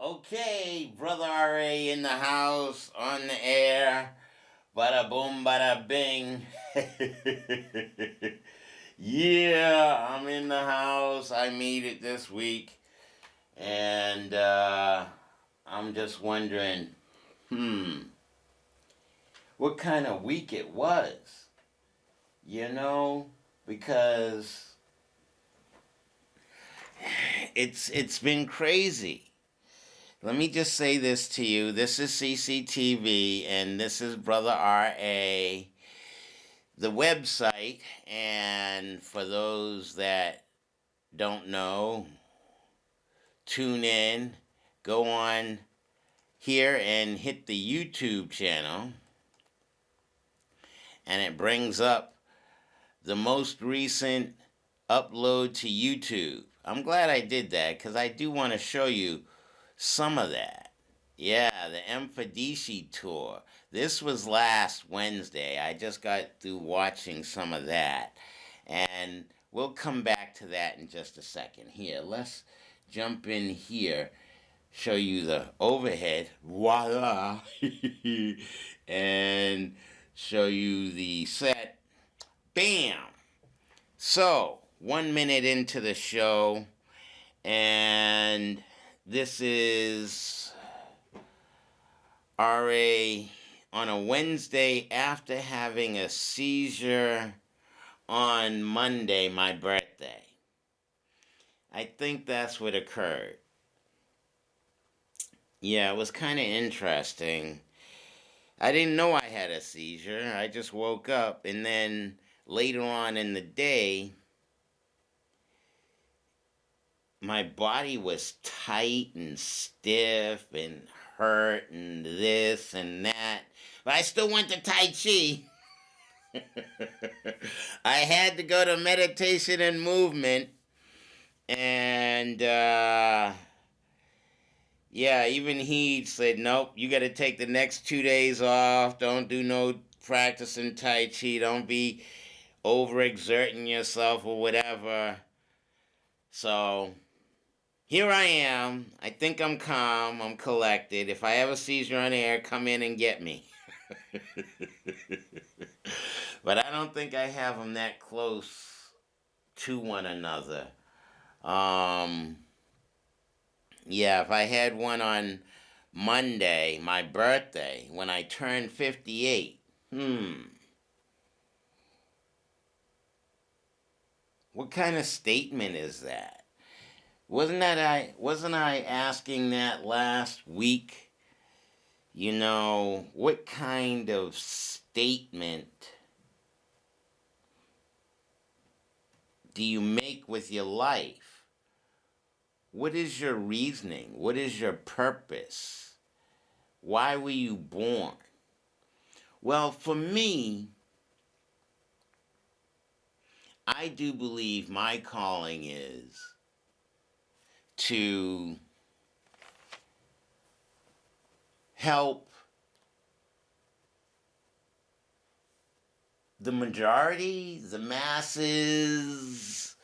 Okay, Brother RA in the house, on the air. Bada boom, bada bing. Yeah, I'm in the house. I made it this week. And I'm just wondering, what kind of week it was. You know? Because it's been crazy. Let me just say this to you. This is CCTV and this is Brother RA, the website. And for those that don't know, tune in, go on here and hit the YouTube channel. And it brings up the most recent upload to YouTube. I'm glad I did that because I do want to show you some of that. Yeah, the Emphadishi tour. This was last Wednesday. I just got through watching some of that. And we'll come back to that in just a second. Here, let's jump in here, show you the overhead. Voila! And show you the set. Bam! So, 1 minute into the show, and this is RA on a Wednesday after having a seizure on Monday, my birthday. I think that's what occurred. Yeah, it was kind of interesting. I didn't know I had a seizure. I just woke up, and then later on in the day, my body was tight and stiff and hurt and this and that. But I still went to Tai Chi. I had to go to meditation and movement. And yeah, even he said, nope, you got to take the next 2 days off. Don't do no practicing Tai Chi. Don't be overexerting yourself or whatever. So here I am. I think I'm calm. I'm collected. If I have a seizure on air, come in and get me. But I don't think I have them that close to one another. Yeah, if I had one on Monday, my birthday, when I turned 58, what kind of statement is that? Wasn't I asking that last week? You know, what kind of statement do you make with your life? What is your reasoning? What is your purpose? Why were you born? Well, for me, I do believe my calling is to help the majority, the masses,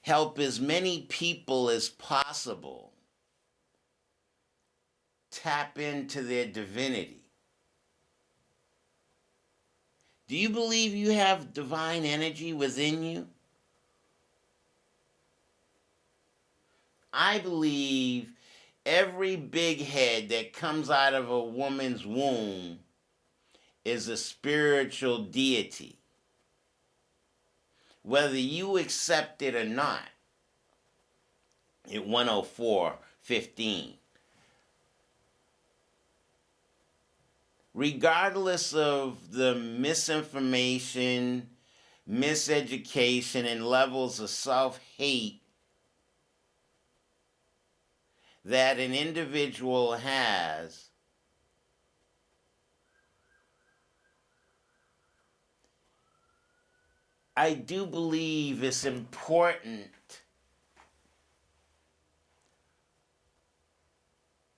help as many people as possible tap into their divinity. Do you believe you have divine energy within you? I believe every big head that comes out of a woman's womb is a spiritual deity. Whether you accept it or not, at 104:15. Regardless of the misinformation, miseducation, and levels of self-hate that an individual has, I do believe it's important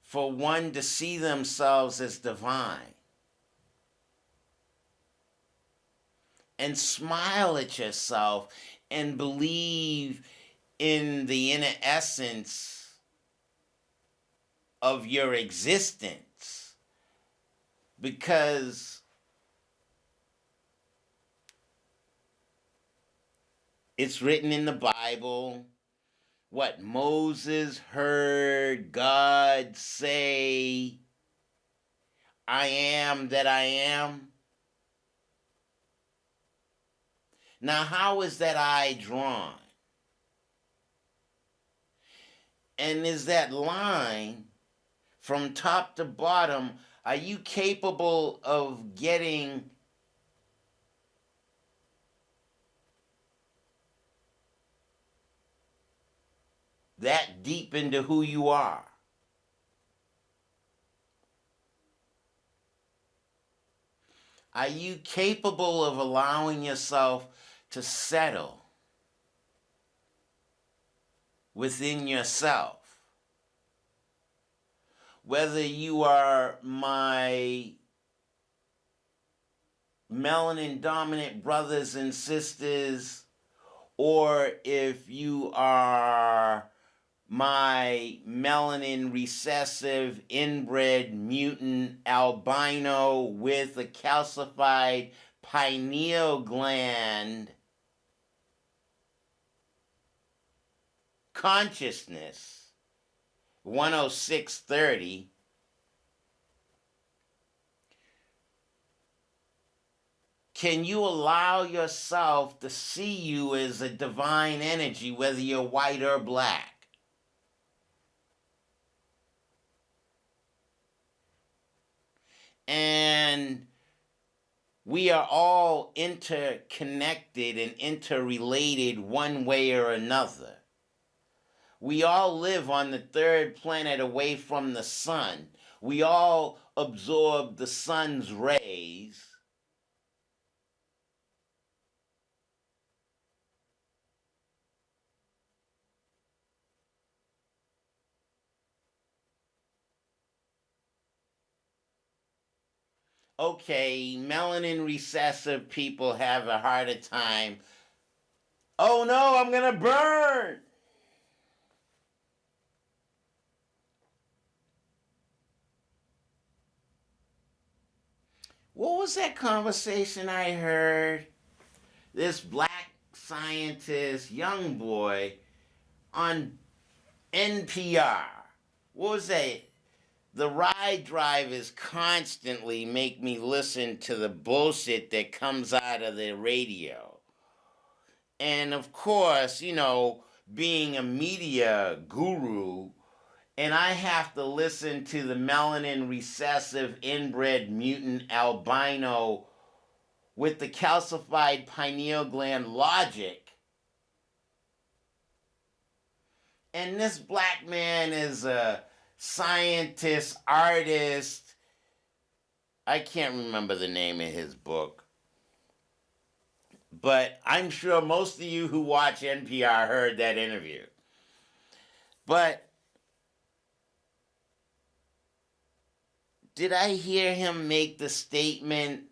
for one to see themselves as divine and smile at yourself and believe in the inner essence of your existence, because it's written in the Bible what Moses heard God say, I am that I am. Now, how is that I drawn? And is that line from top to bottom, are you capable of getting that deep into who you are? Are you capable of allowing yourself to settle within yourself? Whether you are my melanin dominant brothers and sisters, or if you are my melanin recessive inbred mutant albino with a calcified pineal gland consciousness, 10630, can you allow yourself to see you as a divine energy, whether you're white or black? And we are all interconnected and interrelated one way or another. We all live on the third planet away from the sun. We all absorb the sun's rays. Okay, melanin recessive people have a harder time. Oh no, I'm gonna burn! What was that conversation I heard? This black scientist, young boy, on NPR. What was that? The ride drivers constantly make me listen to the bullshit that comes out of the radio. And of course, being a media guru, and I have to listen to the melanin recessive inbred mutant albino with the calcified pineal gland logic. And this black man is a scientist, artist. I can't remember the name of his book. But I'm sure most of you who watch NPR heard that interview. But did I hear him make the statement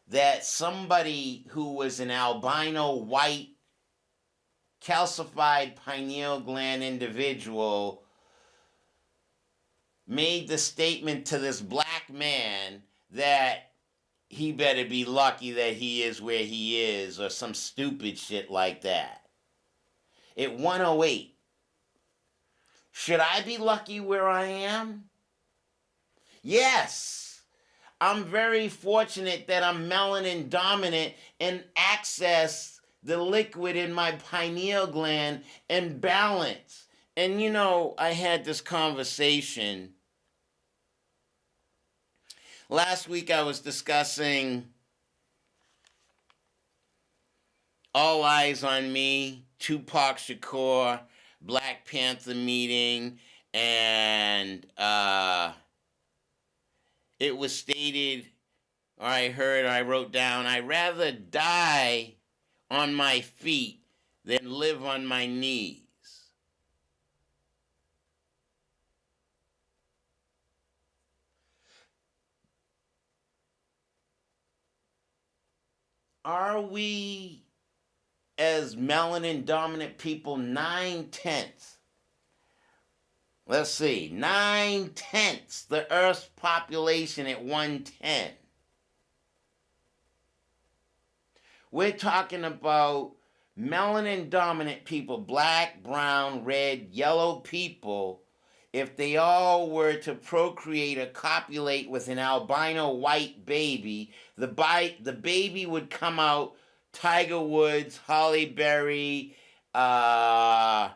that somebody who was an albino white calcified pineal gland individual made the statement to this black man that he better be lucky that he is where he is, or some stupid shit like that? At 108. Should I be lucky where I am? Yes. I'm very fortunate that I'm melanin dominant and access the liquid in my pineal gland and balance. And I had this conversation. Last week I was discussing All Eyes on Me, Tupac Shakur, Black Panther meeting, and it was stated, or I heard, or I wrote down, I'd rather die on my feet than live on my knees. Are we, as melanin dominant people, 9/10 Let's see, 9/10 the Earth's population at 110. We're talking about melanin dominant people, black, brown, red, yellow people. If they all were to procreate or copulate with an albino white baby, the baby would come out Tiger Woods, Holly Berry, the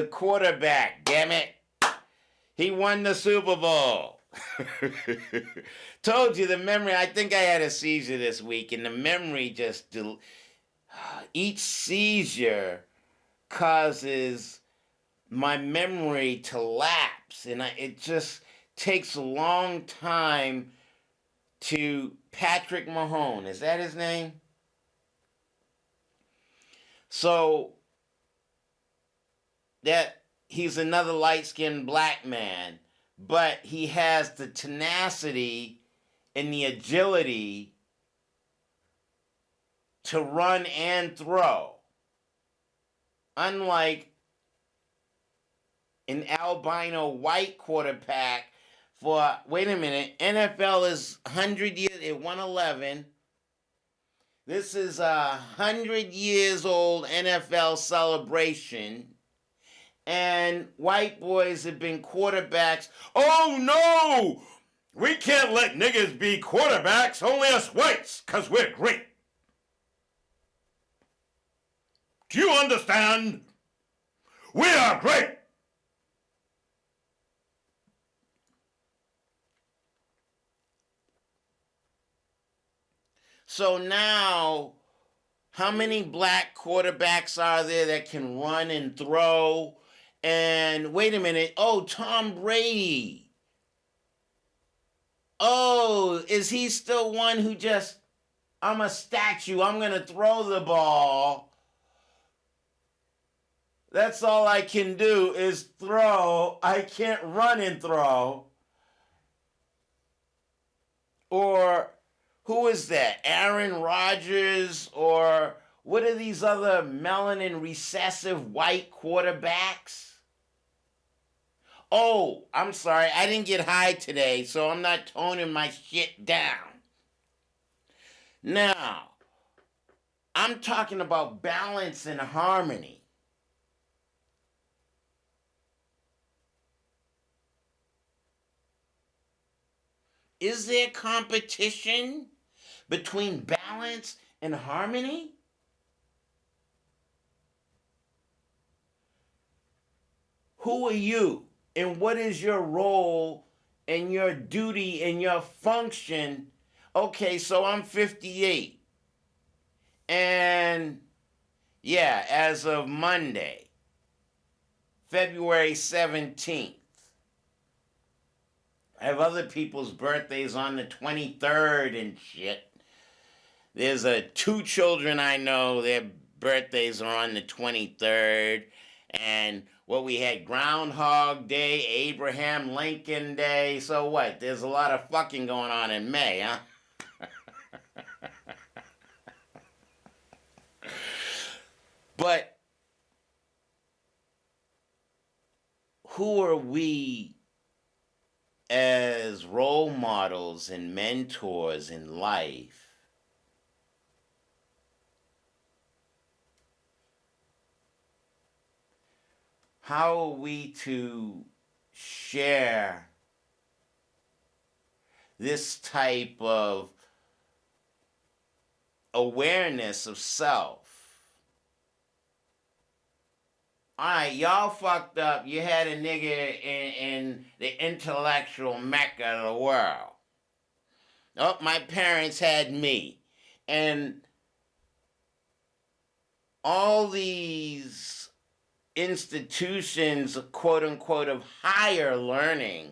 quarterback, damn it. He won the Super Bowl. Told you the memory. I think I had a seizure this week, and the memory just. Each seizure causes my memory to lapse, and it just takes a long time to. Patrick Mahone, is that his name? So that he's another light-skinned black man, but he has the tenacity and the agility to run and throw. Unlike an albino white quarterback for, wait a minute, NFL is 100 years, at 111. This is a 100 years old NFL celebration. And white boys have been quarterbacks. Oh no! We can't let niggas be quarterbacks, only us whites, because we're great. Do you understand? We are great! So now, how many black quarterbacks are there that can run and throw? And wait a minute, oh, Tom Brady. Oh, is he still one who just, I'm a statue, I'm going to throw the ball. That's all I can do is throw. I can't run and throw. Or who is that? Aaron Rodgers? Or what are these other melanin recessive white quarterbacks? Oh, I'm sorry. I didn't get high today, so I'm not toning my shit down. Now, I'm talking about balance and harmony. Is there competition between balance and harmony? Who are you? And what is your role and your duty and your function? Okay, so I'm 58. And yeah, as of Monday, February 17th, I have other people's birthdays on the 23rd and shit. There's two children I know, their birthdays are on the 23rd. And what we had Groundhog Day, Abraham Lincoln Day. So what? There's a lot of fucking going on in May, huh? But who are we as role models and mentors in life? How are we to share this type of awareness of self? Alright, y'all fucked up. You had a nigga in the intellectual mecca of the world. Oh, my parents had me. And all these institutions, quote unquote, of higher learning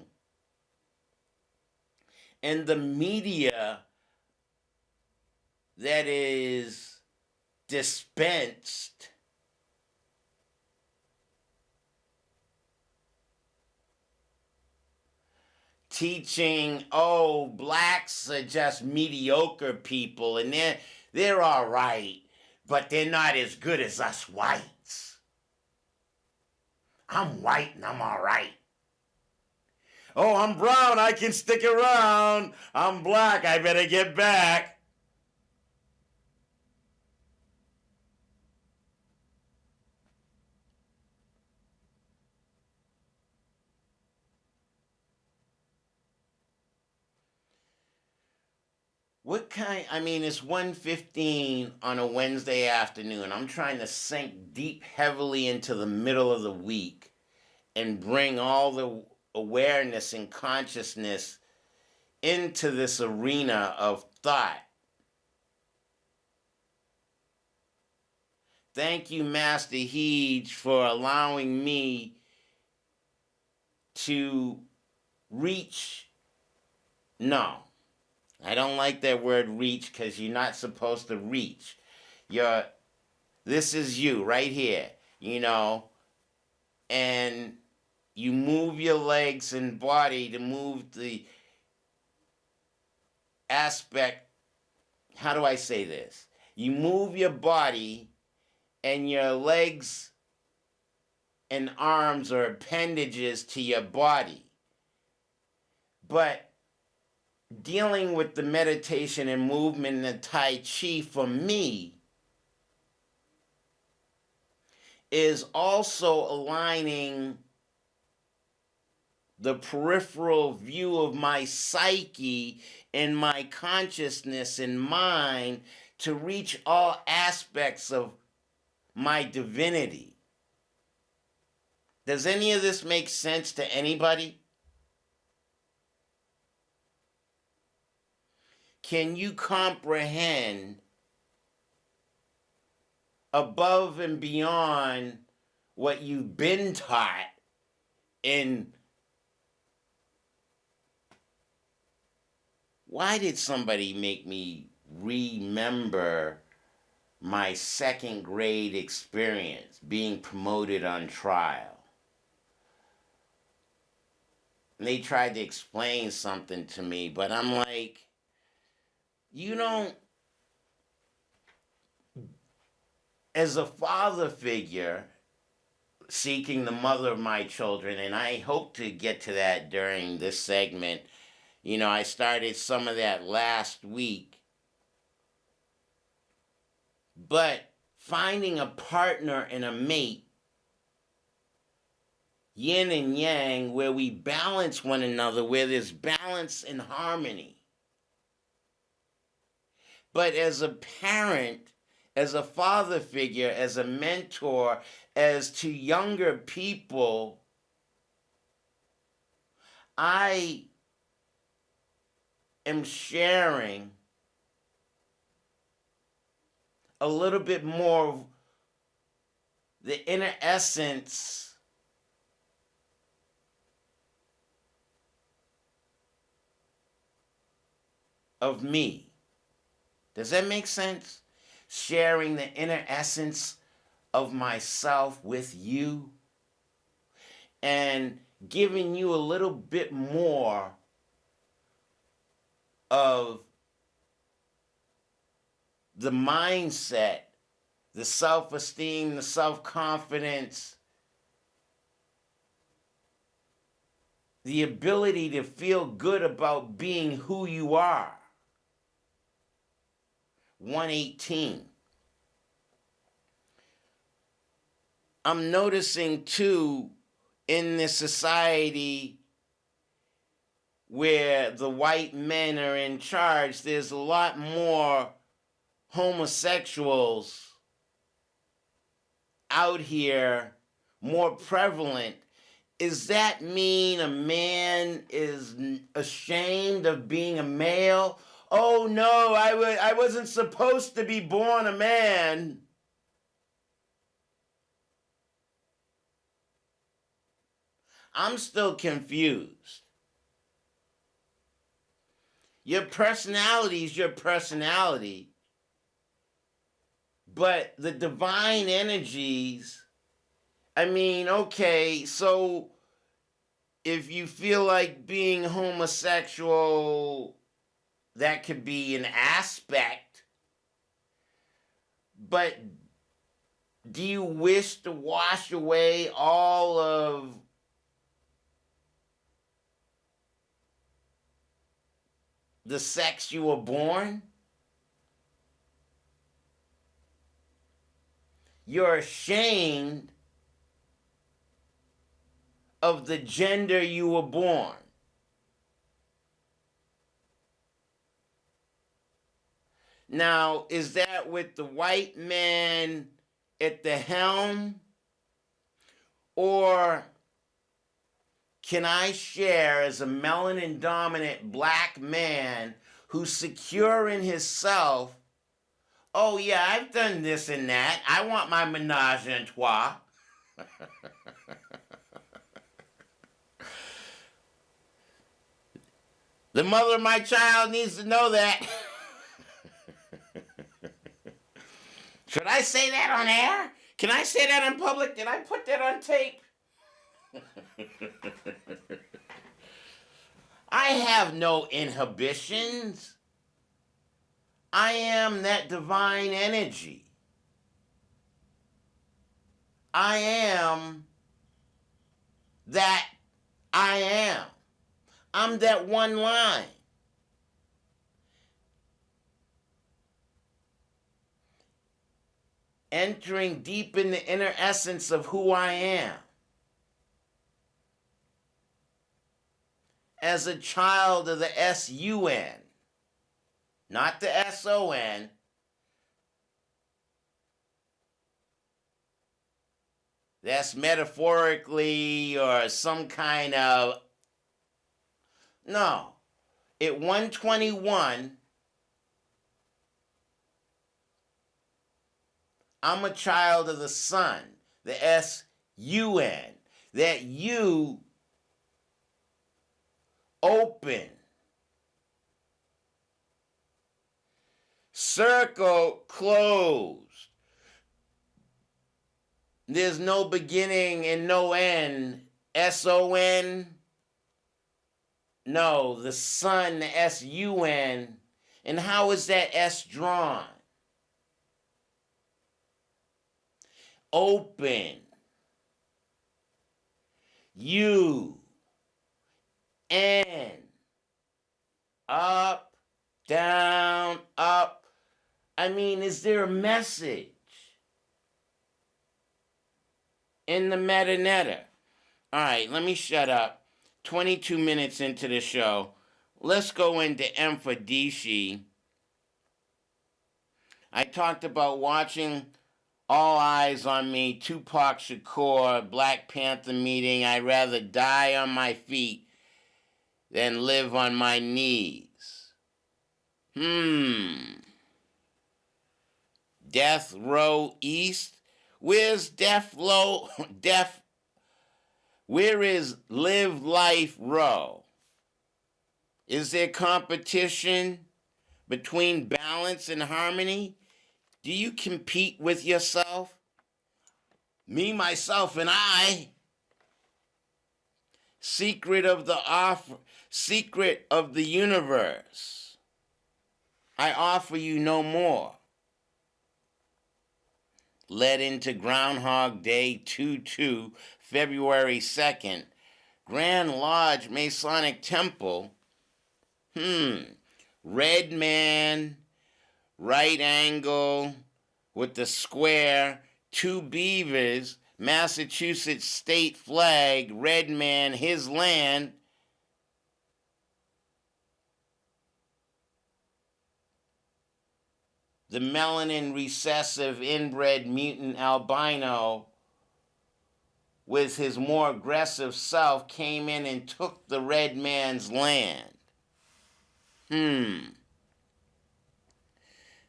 and the media that is dispensed teaching, oh, blacks are just mediocre people and they're all right. but they're not as good as us whites. I'm white and I'm all right. Oh, I'm brown, I can stick around. I'm black, I better get back. What kind? I mean, it's 1:15 on a Wednesday afternoon. I'm trying to sink deep heavily into the middle of the week and bring all the awareness and consciousness into this arena of thought. Thank you, Master Heej, for allowing me to reach. No, I don't like that word reach because you're not supposed to reach. You're, this is you right here, and you move your legs and body to move the aspect. How do I say this? You move your body and your legs and arms are appendages to your body. But dealing with the meditation and movement and the Tai Chi for me is also aligning the peripheral view of my psyche and my consciousness and mind to reach all aspects of my divinity. Does any of this make sense to anybody? Can you comprehend above and beyond what you've been taught in? Why did somebody make me remember my second grade experience being promoted on trial? And they tried to explain something to me, but I'm like, you don't, as a father figure seeking the mother of my children, and I hope to get to that during this segment. I started some of that last week. But finding a partner and a mate, yin and yang, where we balance one another, where there's balance and harmony. But as a parent, as a father figure, as a mentor, as to younger people, I am sharing a little bit more of the inner essence of me. Does that make sense? Sharing the inner essence of myself with you and giving you a little bit more of the mindset, the self-esteem, the self-confidence, the ability to feel good about being who you are. 118. I'm noticing too, in this society where the white men are in charge, there's a lot more homosexuals out here, more prevalent. Does that mean a man is ashamed of being a male? Oh no, I wasn't supposed to be born a man. I'm still confused. Your personality is your personality, but the divine energies, okay, so if you feel like being homosexual, that could be an aspect, But do you wish to wash away all of the sex you were born? You're ashamed of the gender you were born. Now, is that with the white man at the helm? Or can I share as a melanin dominant black man who's secure in himself? Oh, yeah, I've done this and that. I want my menage a trois. The mother of my child needs to know that. Should I say that on air? Can I say that in public? Did I put that on tape? I have no inhibitions. I am that divine energy. I am that I am. I'm that one line. Entering deep in the inner essence of who I am. As a child of the S-U-N, not the S-O-N. That's metaphorically or some kind of... No. At 121, I'm a child of the sun, the S-U-N. That you open. Circle closed. There's no beginning and no end. S-O-N. No, the sun, the S-U-N. And how is that S drawn? Open. U. N. Up. Down. Up. I mean, is there a message in the meta-netta? All right, let me shut up. 22 minutes into the show. Let's go into M for Dishi. I talked about watching All Eyes on Me, Tupac Shakur, Black Panther meeting. I'd rather die on my feet than live on my knees. Death Row East? Where's Death Row? Where is Live Life Row? Is there competition between balance and harmony? Do you compete with yourself? Me, myself, and I. Secret of the universe. I offer you no more. Led into Groundhog Day 2-2, February 2nd, Grand Lodge Masonic Temple. Red man, right angle with the square, two beavers, Massachusetts state flag, red man, his land. The melanin recessive inbred mutant albino with his more aggressive self came in and took the red man's land.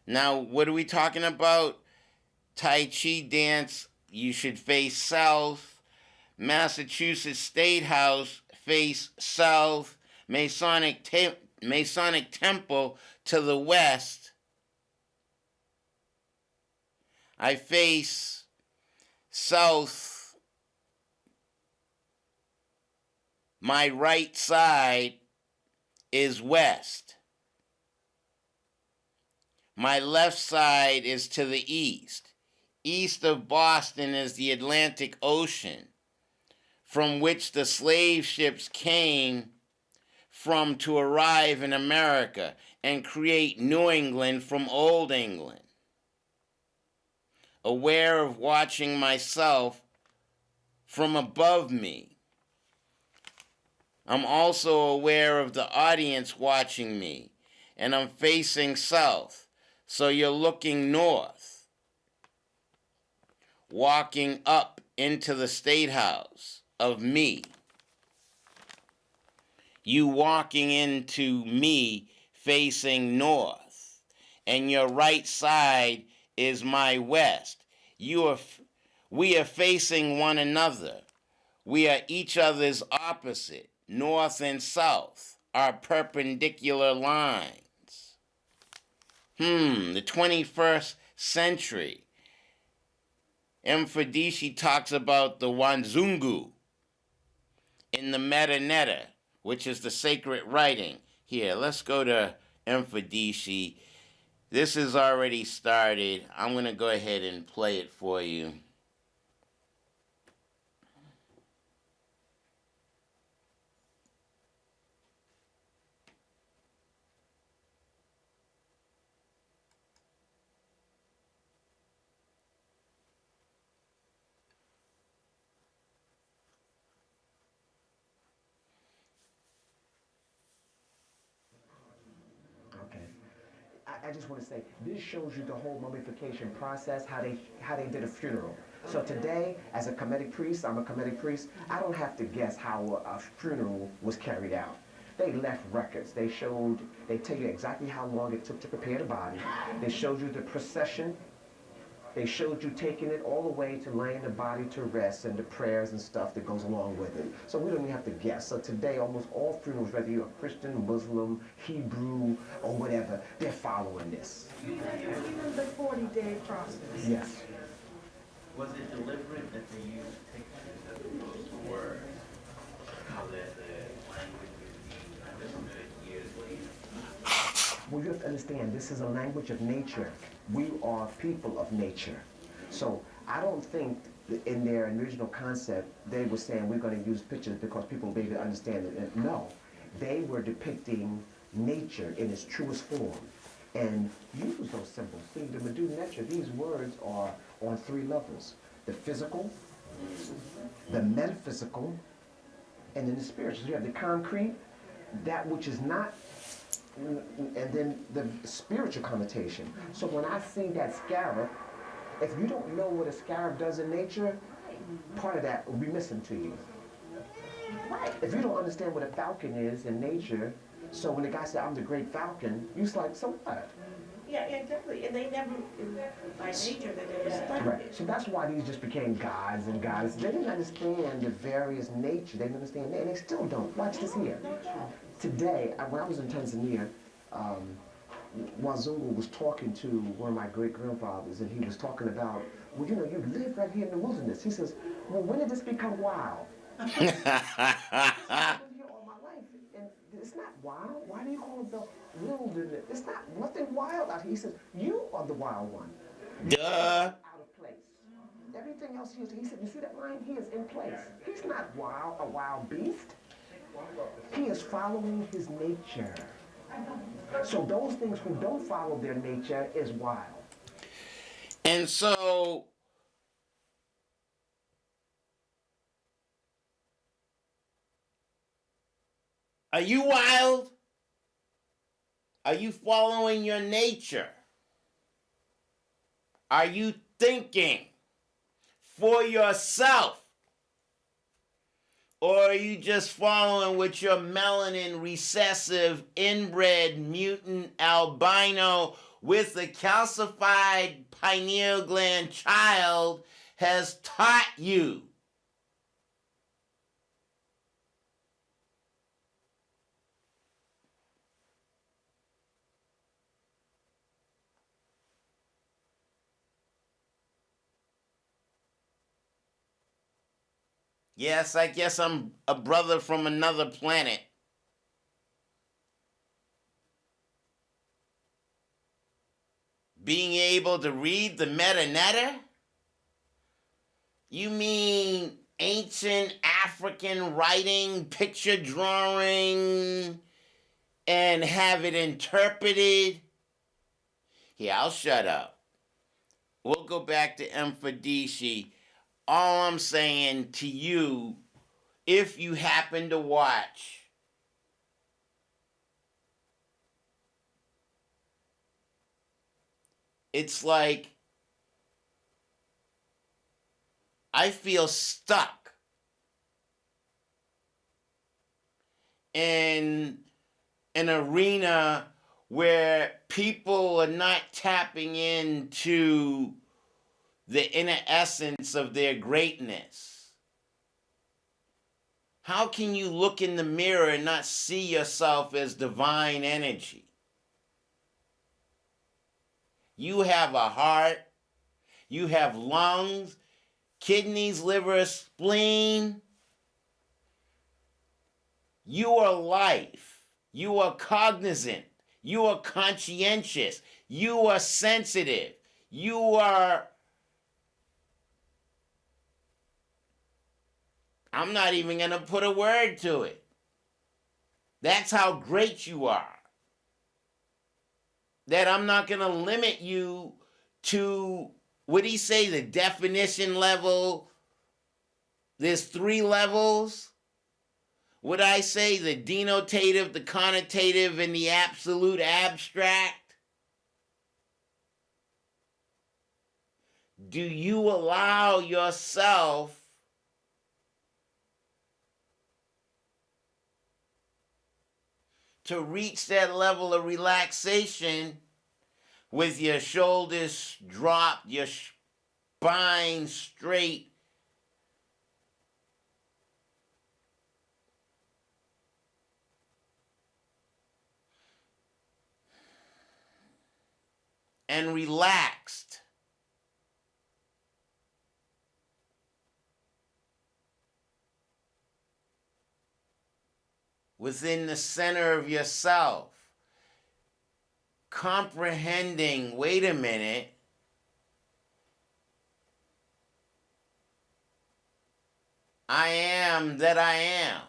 Now, what are we talking about? Tai Chi dance, you should face south. Massachusetts State House, face south. Masonic Temple to the west. I face south. My right side is west. My left side is to the east. East of Boston is the Atlantic Ocean, from which the slave ships came from to arrive in America and create New England from Old England. Aware of watching myself from above me, I'm also aware of the audience watching me, and I'm facing south, so you're looking north, walking up into the State House of me. You walking into me facing north, and your right side is my west. We are facing one another. We are each other's opposite. North and south are perpendicular lines. The 21st century. Mfadishi talks about the Wanzungu in the Metanetta, which is the sacred writing. Here, let's go to Mfadishi. This is already started. I'm going to go ahead and play it for you. Okay. I just want to say this shows you the whole mummification process, how they did a funeral. So today, as a Kemetic priest, I'm a Kemetic priest, I don't have to guess how a funeral was carried out. They left records. They tell you exactly how long it took to prepare the body. They showed you the procession. They showed you taking it all the way to laying the body to rest and the prayers and stuff that goes along with it. So we don't even have to guess. So today, almost all funerals, whether you're a Christian, Muslim, Hebrew, or whatever, they're following this. Even the 40-day process. Yes. Was it deliberate that they used pictures as opposed to words? How that the language was being understood years later? Well, you have to understand, this is a language of nature. We are people of nature. So I don't think that in their original concept, they were saying we're going to use pictures because people will be able to understand it. And no, they were depicting nature in its truest form and use those symbols. See, the Medu Neter, these words are on three levels: the physical, the metaphysical, and then the spiritual. So you have the concrete, that which is not, and then the spiritual connotation. So when I see that scarab, if you don't know what a scarab does in nature, part of that will be missing to you. Right. If you don't understand what a falcon is in nature, so when the guy said, I'm the great falcon, you was like, so what? Yeah, definitely. And they never, by nature, they never studied Right. it. So that's why these just became gods and goddesses. They didn't understand the various nature. They didn't understand that, and they still don't. Watch this here. Today, when I was in Tanzania, Wazungu was talking to one of my great-grandfathers, and he was talking about, well, you know, you live right here in the wilderness. He says, well, when did this become wild? I've been here all my life, and it's not wild. Why do you call it the wilderness? It's not nothing wild out here. He says, you are the wild one. Duh. Out of place. Everything else he said, you see that line? He is in place. He's not wild, a wild beast. He is following his nature. So those things who don't follow their nature is wild. And so, are you wild? Are you following your nature? Are you thinking for yourself? Or are you just following what your melanin recessive inbred mutant albino with a calcified pineal gland child has taught you? Yes, I guess I'm a brother from another planet. being able to read the meta-netta? You mean ancient African writing, picture drawing, and have it interpreted? Yeah, I'll shut up. We'll go back to Mfadishi. All I'm saying to you, if you happen to watch, it's like I feel stuck in an arena where people are not tapping into the inner essence of their greatness. How can you look in the mirror and not see yourself as divine energy? You have a heart, you have lungs, kidneys, liver, spleen. You are life. You are cognizant. You are conscientious. You are sensitive. You are. I'm not even going to put a word to it. That's how great you are. That I'm not going to limit you to, what did he say, the definition level? There's 3 levels. Would I say the denotative, the connotative, and the absolute abstract? Do you allow yourself to reach that level of relaxation with your shoulders dropped, your spine straight, and relaxed? Within the center of yourself, comprehending, wait a minute, I am that I am.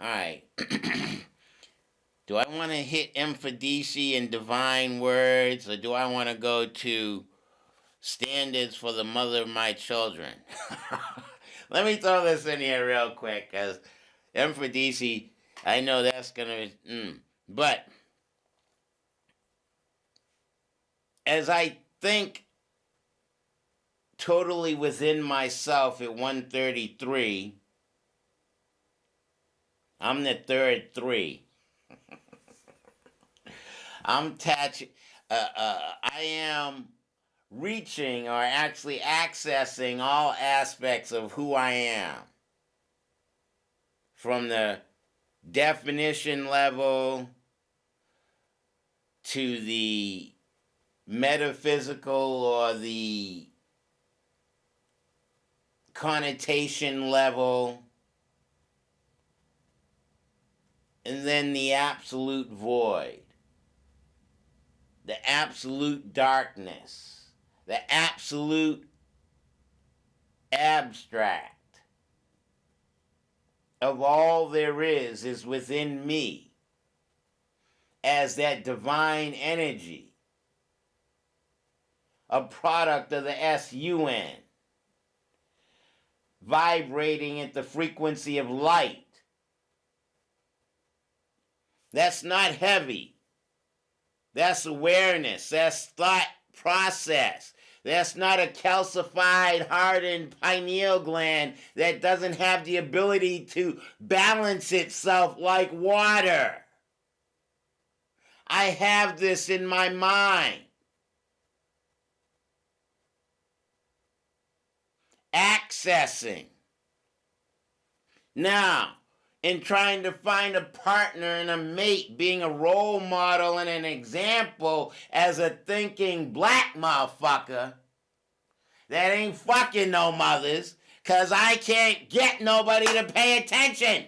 All right. Do I want to hit Mfadishi and divine words, or do I want to go to standards for the mother of my children? Let me throw this in here real quick, because Mfadishi, I know that's going to... But as I think totally within myself at 133, I'm the third 3. I am reaching or actually accessing all aspects of who I am. From the definition level to the metaphysical or the connotation level, and then the absolute void, the absolute darkness, the absolute abstract of all there is within me as that divine energy, a product of the SUN, vibrating at the frequency of light. That's not heavy. That's awareness. That's thought process. That's not a calcified, hardened pineal gland that doesn't have the ability to balance itself like water. I have this in my mind. Accessing. Now, in trying to find a partner and a mate, being a role model and an example as a thinking black motherfucker that ain't fucking no mothers, cause I can't get nobody to pay attention.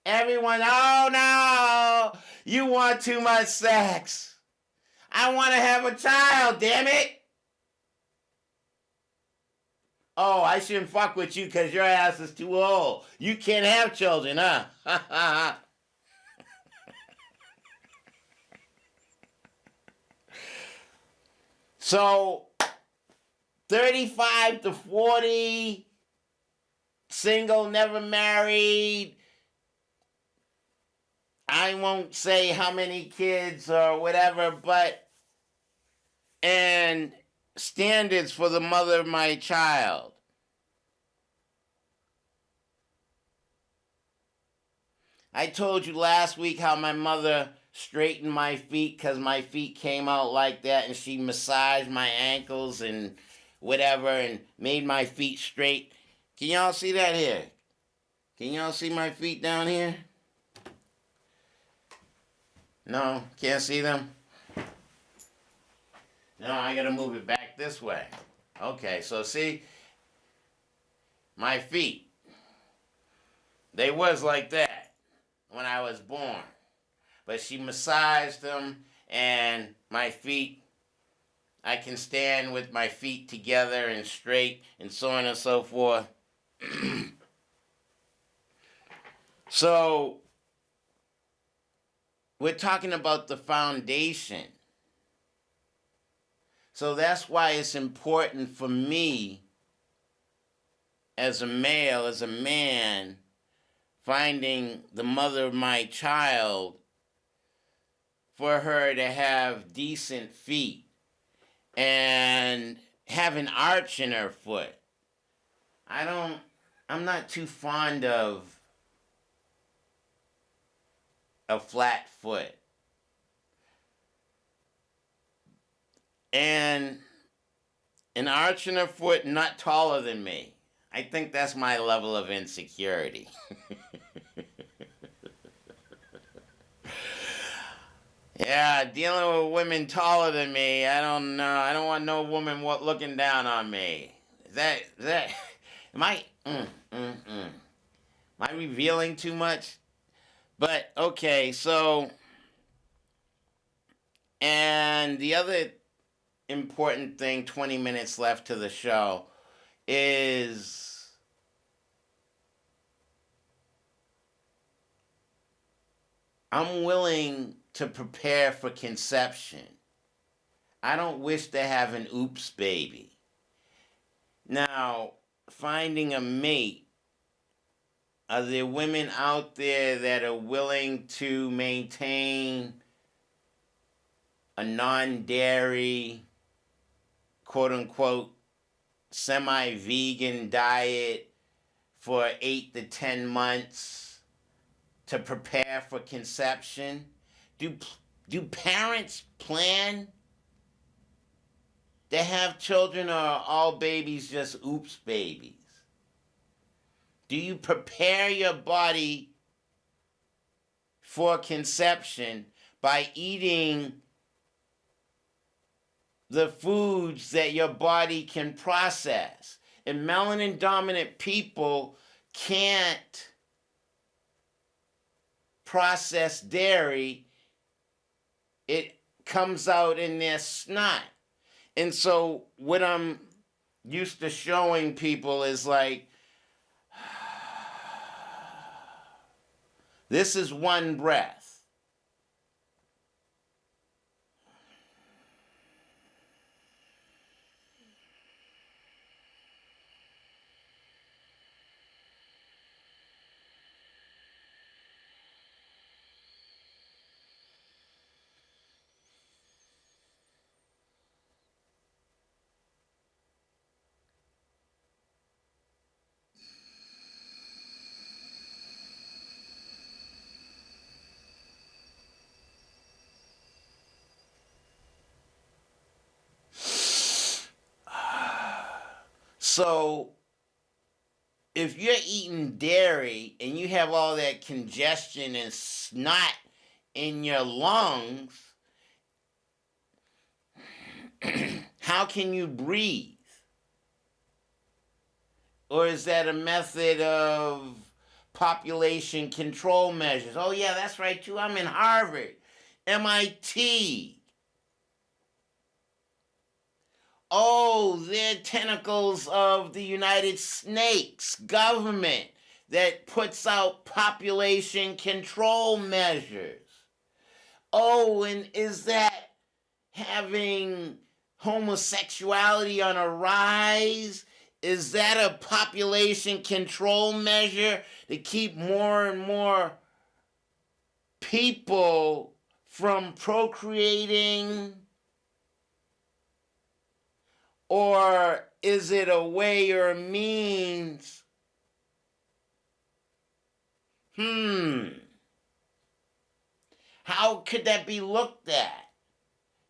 Everyone, oh no, you want too much sex. I want to have a child, damn it. Oh, I shouldn't fuck with you because your ass is too old. You can't have children, huh? So, 35 to 40, single, never married. I won't say how many kids or whatever, but, and standards for the mother of my child. I told you last week how my mother straightened my feet because my feet came out like that, and she massaged my ankles and whatever and made my feet straight. Can y'all see that here? Can y'all see my feet down here? No, can't see them? No, I gotta move it back this way. Okay, so see, my feet, they was like that when I was born. But she massaged them, and my feet, I can stand with my feet together and straight and so on and so forth. So, we're talking about the foundation. So that's why it's important for me as a male, as a man, finding the mother of my child, for her to have decent feet and have an arch in her foot. I'm not too fond of a flat foot. And an arch in her foot not taller than me. I think that's my level of insecurity. Yeah, dealing with women taller than me, I don't know. I don't want no woman looking down on me. Am I revealing too much? But, okay, so, and the other important thing, 20 minutes left to the show, is I'm willing to prepare for conception. I don't wish to have an oops baby. Now, finding a mate, are there women out there that are willing to maintain a non-dairy, quote-unquote, semi-vegan diet for 8 to 10 months to prepare for conception? Do parents plan to have children, or are all babies just oops babies? Do you prepare your body for conception by eating the foods that your body can process? And melanin dominant people can't process dairy. It comes out in their snot. And so what I'm used to showing people is like, this is one breath. So if you're eating dairy and you have all that congestion and snot in your lungs, how can you breathe? Or is that a method of population control measures? Oh, yeah, that's right, too. I'm in Harvard, MIT. Oh, they're tentacles of the United Snakes government that puts out population control measures. Oh, and is that having homosexuality on a rise? Is that a population control measure to keep more and more people from procreating? Or is it a way or a means? How could that be looked at?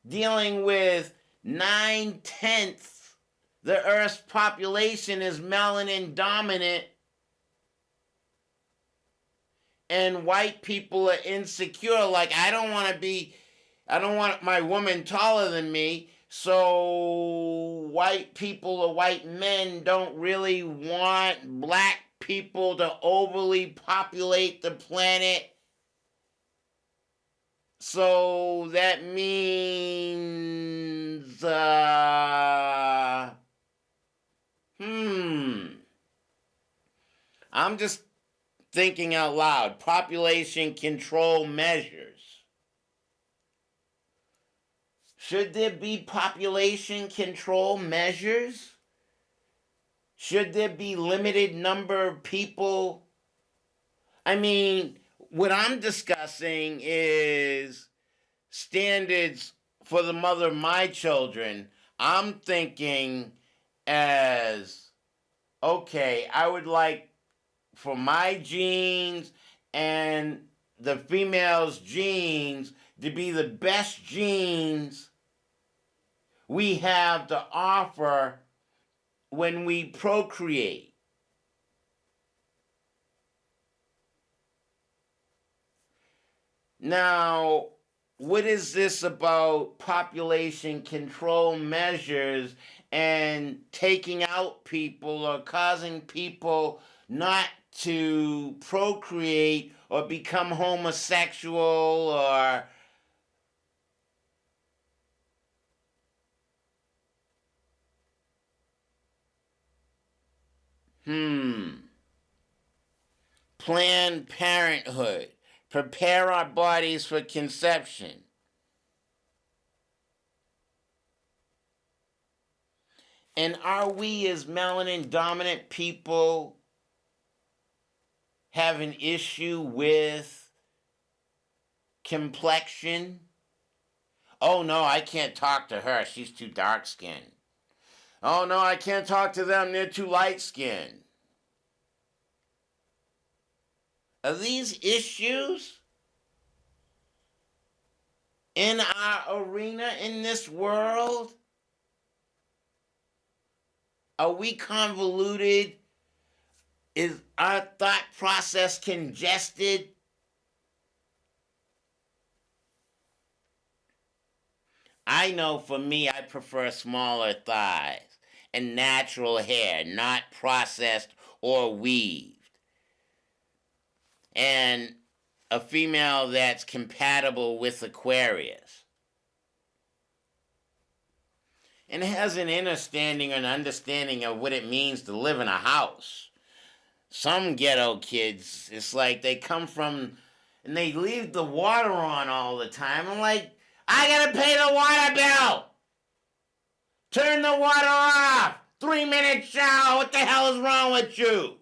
Dealing with 9/10 the Earth's population is melanin dominant, and white people are insecure. Like, I don't want my woman taller than me, so white people or white men don't really want black people to overly populate the planet. So that means, I'm just thinking out loud. Population control measures. Should there be population control measures? Should there be limited number of people? I mean, what I'm discussing is standards for the mother of my children. I'm thinking as, okay, I would like for my genes and the female's genes to be the best genes we have to offer when we procreate. Now, what is this about population control measures and taking out people or causing people not to procreate or become homosexual or Planned Parenthood, prepare our bodies for conception. And are we, as melanin dominant people, have an issue with complexion? Oh no, I can't talk to her. She's too dark skinned. Oh no, I can't talk to them. They're too light skinned. Are these issues in our arena in this world? Are we convoluted? Is our thought process congested? I know for me, I prefer smaller thighs and natural hair, not processed or weaved. And a female that's compatible with Aquarius. And has an understanding of what it means to live in a house. Some ghetto kids, it's like they come from and they leave the water on all the time. I'm like, I gotta pay the water bill. Turn the water off. 3-minute shower. What the hell is wrong with you?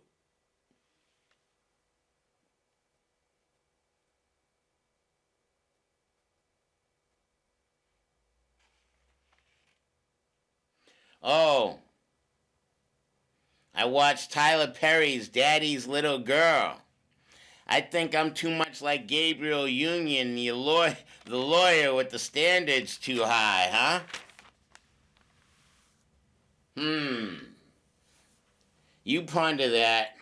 Oh, I watched Tyler Perry's Daddy's Little Girl. I think I'm too much like Gabriel Union, the lawyer with the standards too high, huh? You ponder that.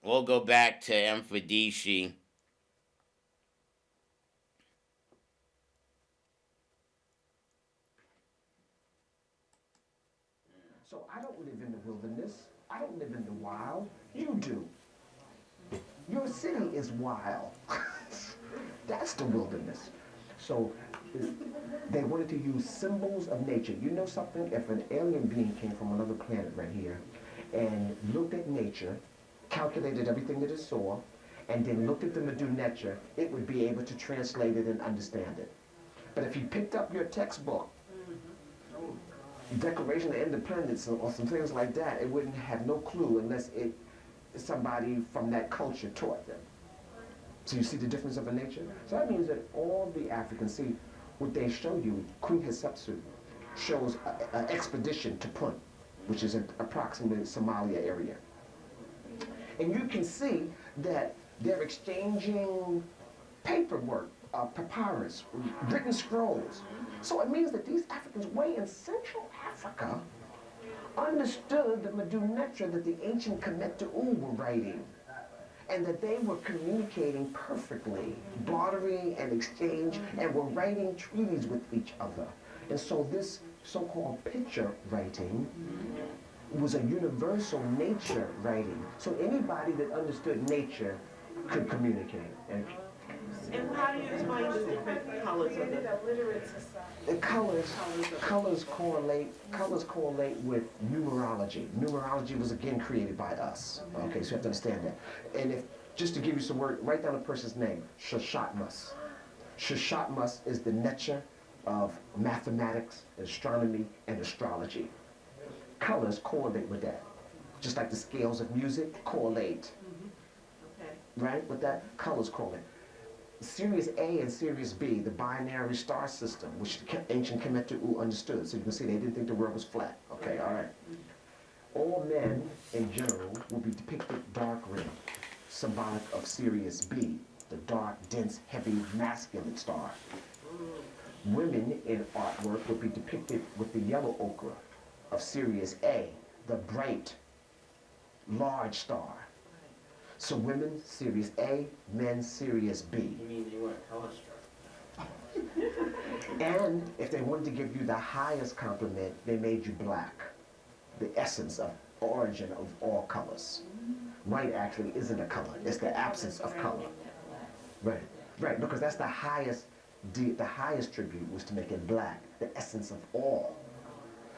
We'll go back to Mfadishi. So I don't live in the wilderness. I don't live in the wild. You do. Your city is wild. That's the wilderness. So they wanted to use symbols of nature. You know something? If an alien being came from another planet right here and looked at nature, calculated everything that it saw, and then looked at the Medu nature, it would be able to translate it and understand it. But if you picked up your textbook, Declaration of Independence or some things like that, it wouldn't have no clue unless somebody from that culture taught them. So you see the difference of a nature? So that means that all the Africans, see, what they show you, Queen Hatshepsut shows an expedition to Punt, which is approximately Somalia area. And you can see that they're exchanging paperwork, papyrus, written scrolls. So it means that these Africans way in Central Africa understood the Medu Neter that the ancient Kemetu were writing, and that they were communicating perfectly, bartering and exchange, and were writing treaties with each other. And so this so-called picture writing was a universal nature writing. So anybody that understood nature could communicate. And how do you explain the different colors of The colors correlate with numerology. Numerology was again created by us. Okay, so you have to understand that. And if just to give you some word, write down a person's name, Shoshatmus. Shoshatmus is the nature of mathematics, astronomy, and astrology. Colors correlate with that. Just like the scales of music correlate. Okay. Right? With that, colors correlate. Sirius A and Sirius B, the binary star system, which ancient Kemetu understood. So you can see they didn't think the world was flat. Okay, all right. All men, in general, will be depicted dark red, symbolic of Sirius B, the dark, dense, heavy, masculine star. Women in artwork will be depicted with the yellow ochre of Sirius A, the bright, large star. So women, Sirius A, men, Sirius B. You mean they weren't color struck? And if they wanted to give you the highest compliment, they made you black, the essence of origin of all colors. White actually isn't a color, it's the absence of color. Right, right, because that's the highest tribute was to make it black, the essence of all,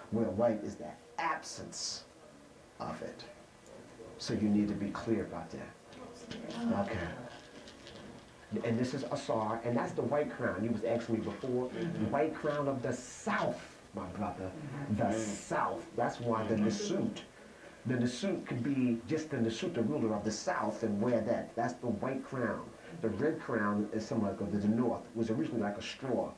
where white is the absence of it. So you need to be clear about that. Okay. And this is Asar, and that's the white crown. You was asking me before, the white crown of the South, my brother. The South. That's why the Nasut. The Nasut could be just the Nasut, the ruler of the South, and wear that. That's the white crown. The red crown is somewhere like the North. It was originally like a straw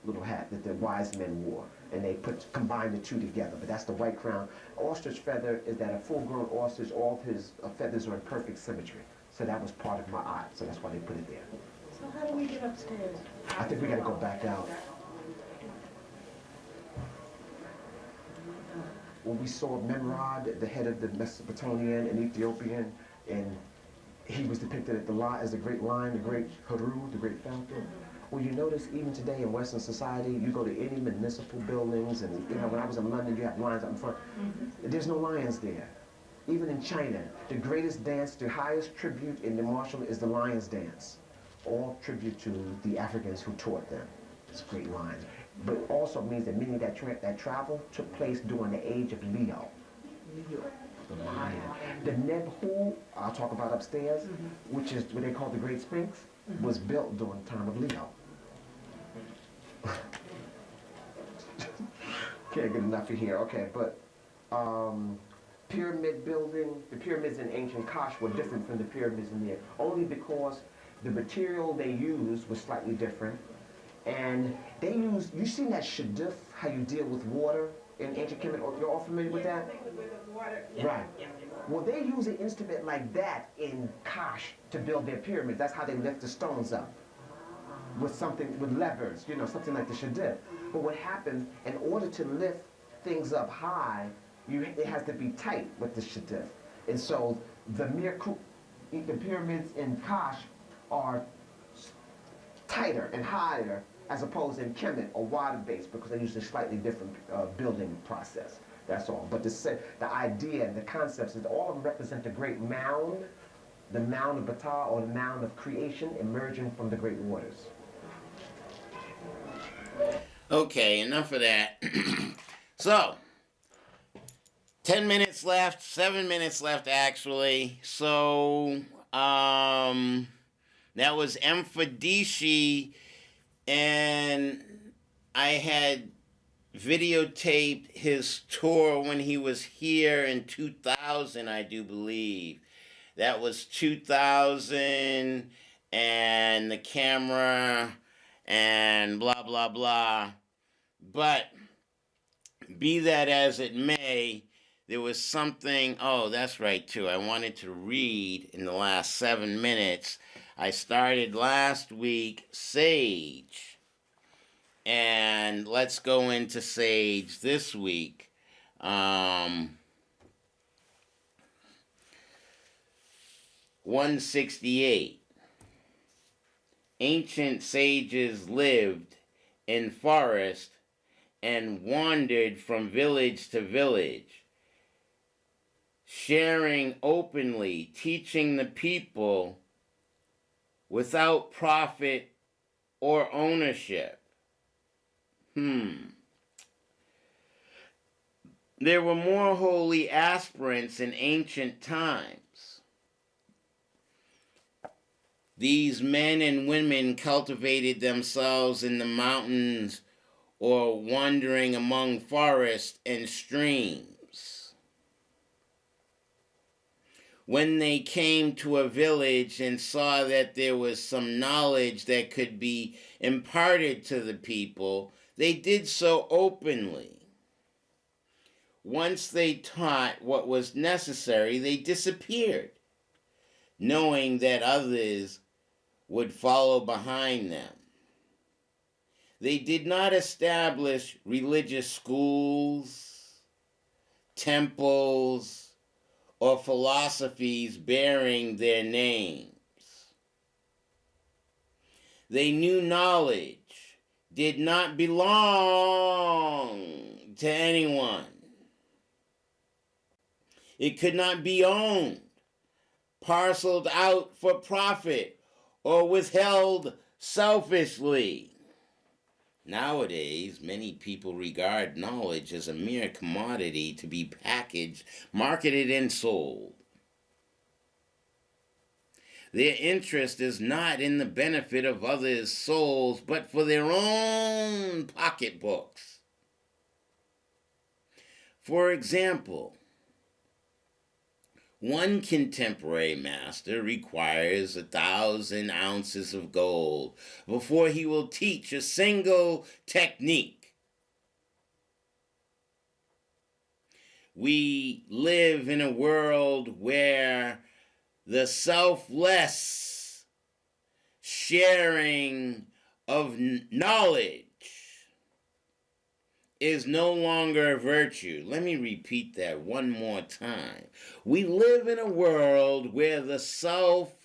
little hat that the wise men wore, and they combined the two together. But that's the white crown. Ostrich feather is that a full-grown ostrich, all of his feathers are in perfect symmetry. So that was part of my art. So that's why they put it there. So how do we get upstairs? I think we got to go back out. When we saw Memrod, the head of the Mesopotamian and Ethiopian, and he was depicted as the great lion, the great Haru, the great falcon. Well, you notice even today in Western society, you go to any municipal buildings, and when I was in London, you have lions out in front. There's no lions there. Even in China, the greatest dance, the highest tribute in the martial is the lion's dance. All tribute to the Africans who taught them. It's great lions. But it also means that many of that travel took place during the age of Leo. The lion. The Nebhu, I'll talk about upstairs, which is what they call the Great Sphinx, was built during the time of Leo. Can't get enough of here. Okay, but pyramid building, the pyramids in ancient Kosh were different from the pyramids in there, only because the material they used was slightly different. And they used, you seen that shaduf, how you deal with water in ancient Kemet? You're all familiar with that? Right. Well, they use an instrument like that in Kosh to build their pyramids. That's how they lift the stones up. With levers, something like the shaduf. But what happened, in order to lift things up high, It has to be tight with the shidduch. And so the pyramids in Kosh are tighter and higher as opposed in Kemet or water-based because they use a slightly different building process. That's all. But the idea and the concepts is all of them represent the great mound, the mound of Batar or the mound of creation emerging from the great waters. Okay, enough of that. So, 10 minutes left, 7 minutes left actually. So, that was M. Fadishi, and I had videotaped his tour when he was here in 2000, I do believe. That was 2000, and the camera, and blah, blah, blah. But be that as it may, there was something, oh, that's right, too. I wanted to read in the last 7 minutes. I started last week Sage. And let's go into Sage this week. 168. Ancient sages lived in forest and wandered from village to village, sharing openly, teaching the people without profit or ownership. There were more holy aspirants in ancient times. These men and women cultivated themselves in the mountains or wandering among forests and streams. When they came to a village and saw that there was some knowledge that could be imparted to the people, they did so openly. Once they taught what was necessary, they disappeared, knowing that others would follow behind them. They did not establish religious schools, temples, or philosophies bearing their names. They knew knowledge did not belong to anyone. It could not be owned, parceled out for profit, or withheld selfishly. Nowadays, many people regard knowledge as a mere commodity to be packaged, marketed, and sold. Their interest is not in the benefit of others' souls, but for their own pocketbooks. For example, one contemporary master requires 1,000 ounces of gold before he will teach a single technique. We live in a world where the selfless sharing of knowledge is no longer a virtue. Let me repeat that one more time. We live in a world where the selfless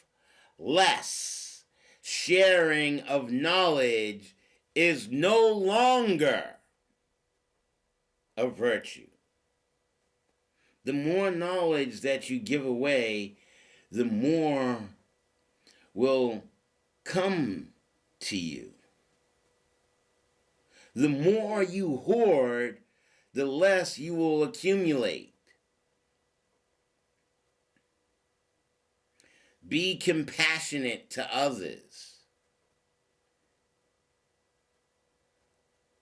sharing of knowledge is no longer a virtue. The more knowledge that you give away, the more will come to you. The more you hoard, the less you will accumulate. Be compassionate to others.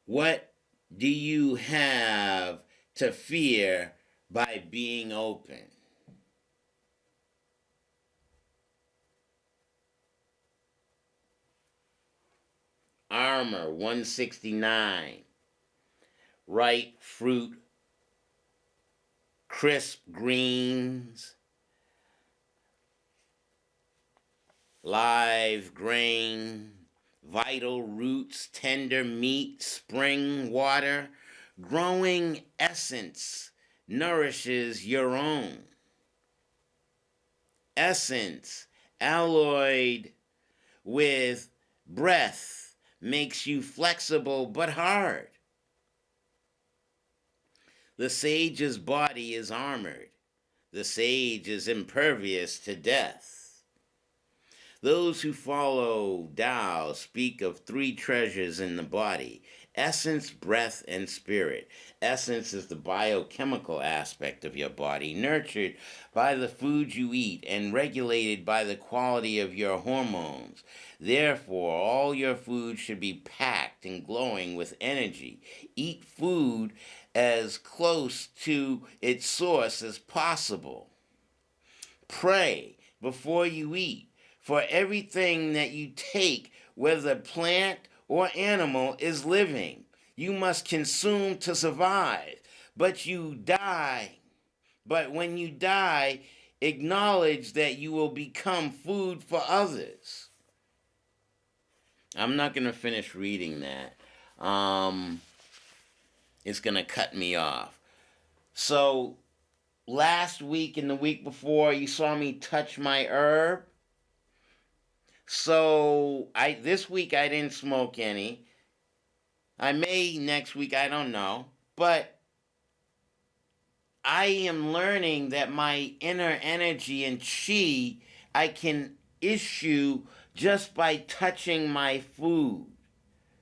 What do you have to fear by being open? Armor 169. Ripe fruit, crisp greens, live grain, vital roots, tender meat, spring water, growing essence, nourishes your own. Essence, alloyed with breath, makes you flexible but hard. The sage's body is armored. The sage is impervious to death. Those who follow Tao speak of three treasures in the body: essence, breath, and spirit. Essence is the biochemical aspect of your body, nurtured by the food you eat and regulated by the quality of your hormones. Therefore, all your food should be packed and glowing with energy. Eat food as close to its source as possible. Pray before you eat, for everything that you take, whether plant or animal, is living. You must consume to survive, but you die. But when you die, acknowledge that you will become food for others. I'm not going to finish reading that. It's going to cut me off. So, last week and the week before, you saw me touch my herb. So this week I didn't smoke any. I may next week, I don't know. But I am learning that my inner energy and chi I can issue just by touching my food.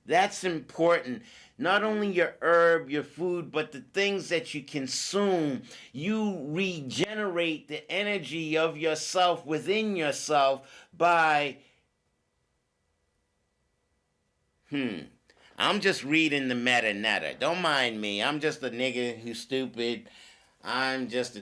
That's important. Not only your herb, your food, but the things that you consume. You regenerate the energy of yourself within yourself by I'm just reading the meta netta. Don't mind me. I'm just a nigga who's stupid. I'm just a